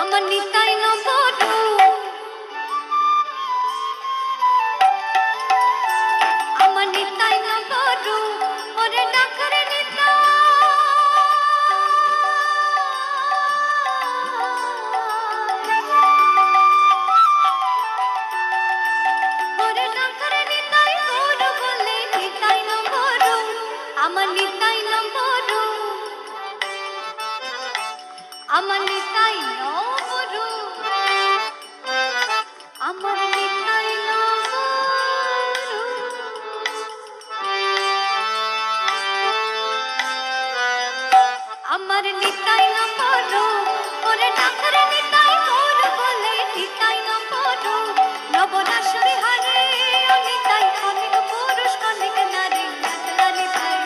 আমার নিতাই নম্বর আমার নিতাই নম্বর ওরে ডাকরে নিতা ওরে ডাকরে নিতাই গোর বলে নিতাই নম্বর আমার নিতাই নম্বর আমার নিতাই নম্বর আমার নিতাই আমার নিতাই নম্বর ওরে ডাকরে নিতাই গোর বলে নিতাই নম্বর নবনাশ বিহারে নিতাই অনেক পুরুষ অনেক নারী একলা নিতাই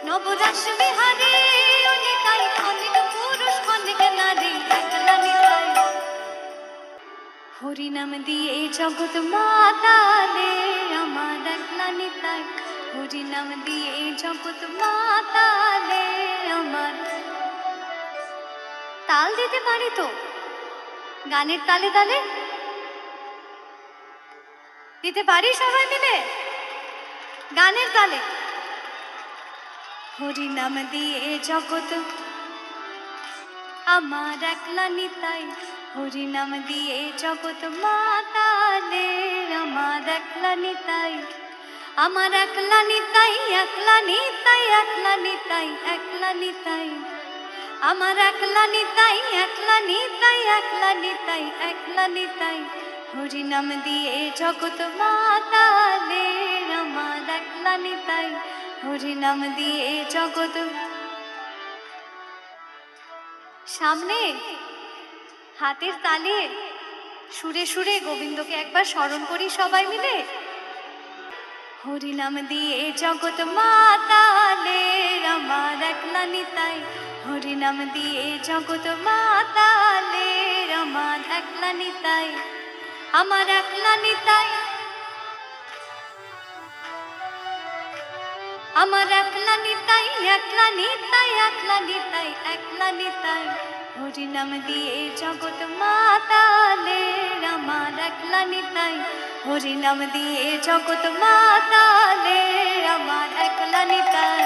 নবনাশ বিহারে নিতাই অনেক পুরুষ অনেক নারী একলা নিতাই হরি নাম দিয়ে জগৎ মাতালে আমার একলা নিতাই হরি নাম দিয়ে জগৎ মাতালে আমার তাল দিতে পারি তো গানের তালে তালে দিতে পারি সবাই মিলে গানের তালে হরি নাম দিয়ে জগৎ আমার একলা নিতাই হরি নাম দিয়ে জগৎ মাতালে আমার একলা নিতাই আমার একলা নিতাই একলা নিতাই একলা নিতাই একলা নিতাই আমার একলা নিতাই একলা নিতাই একলা নিতাই একলা নিতাই হরি নাম দিয়ে জগৎ মাতালে আমার একলা নিতাই হরি নাম দিয়ে জগৎ সামনে হাতের তালে সুরে সুরে গোবিন্দকে একবার স্মরণ করি সবাই মিলে হরি নাম দিয়ে জগৎ মাতালে আমার একলা নিতাই হরি নাম দিয়ে জগৎ মাতালে আমার একলা নিতাই আমার একলা নিতাই আমার একলা নিতাই একলা নিতাই একলা নিতাই একলা নিতাই হরি নাম দিয়ে জগৎ মাতালে আমার একলা নিতাই হরি নাম দিয়ে জগৎ মাতালে আমার একলা নিতাই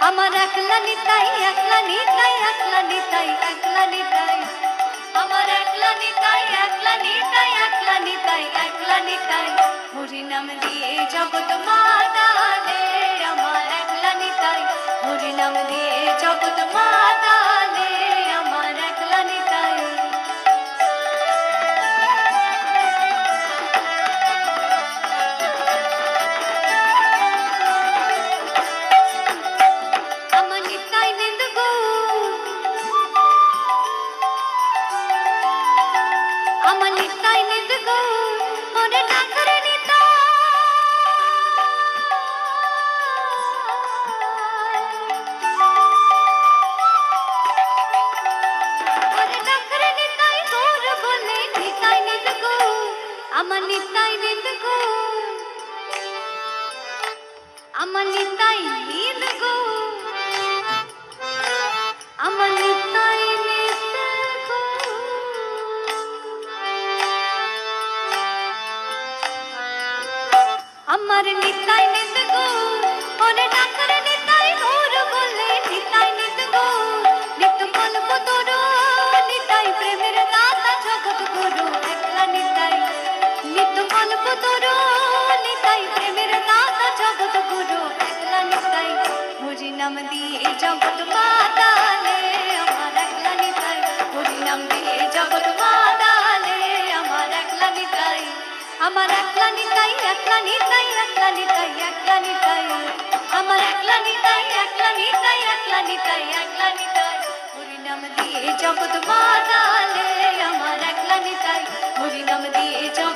আমার একলা নিতাই একলা নিতাই একলা নিতাই একলা নিতাই আমার একলা নিতাই একলা নিতাই একলা নিতাই একলা নিতাই হরি নাম দিয়ে জগৎ মাতালে আমার একলা নিতাই হরি নাম দিয়ে জগৎ মাতালে আমার একলা নিতাই আমার নিতাই নিন্দ গো আমার নিতাই নিন্দ গো ওরে ডাকরে নিতাই ওরে ডাকরে নিতাই গোর বলে নিতাই নিন্দ গো আমার নিতাই নিন্দ গো আমার নিতাই নিন্দ গো আমার নিতাই নিন্দ গো আমার নিতাই নিন্দ গো ওরে ডাকরে নিতাই গোর বলে নিতাই নিন্দ গো নিত্য কল্প তোর নিতাই প্রেমের দাতা জগৎ গুরু একলা নিতাই নিত্য কল্প তোর নিতাই প্রেমের দাতা জগৎ গুরু একলা নিতাই হরি নাম দিয়ে জগৎ মাতালে আমার একলা নিতাই হরি নাম দিয়ে জগৎ মাতালে আমার একলা নিতাই আমার একলা নিতাই একলা নিতাই একলা নিতাই একলা নিতাই আমার একলা নিতাই একলা নিতাই একলা নিতাই একলা নিতাই হরি নাম দিয়ে জগৎ মাতালে আমার একলা নিতাই হরি নাম দিয়ে জগৎ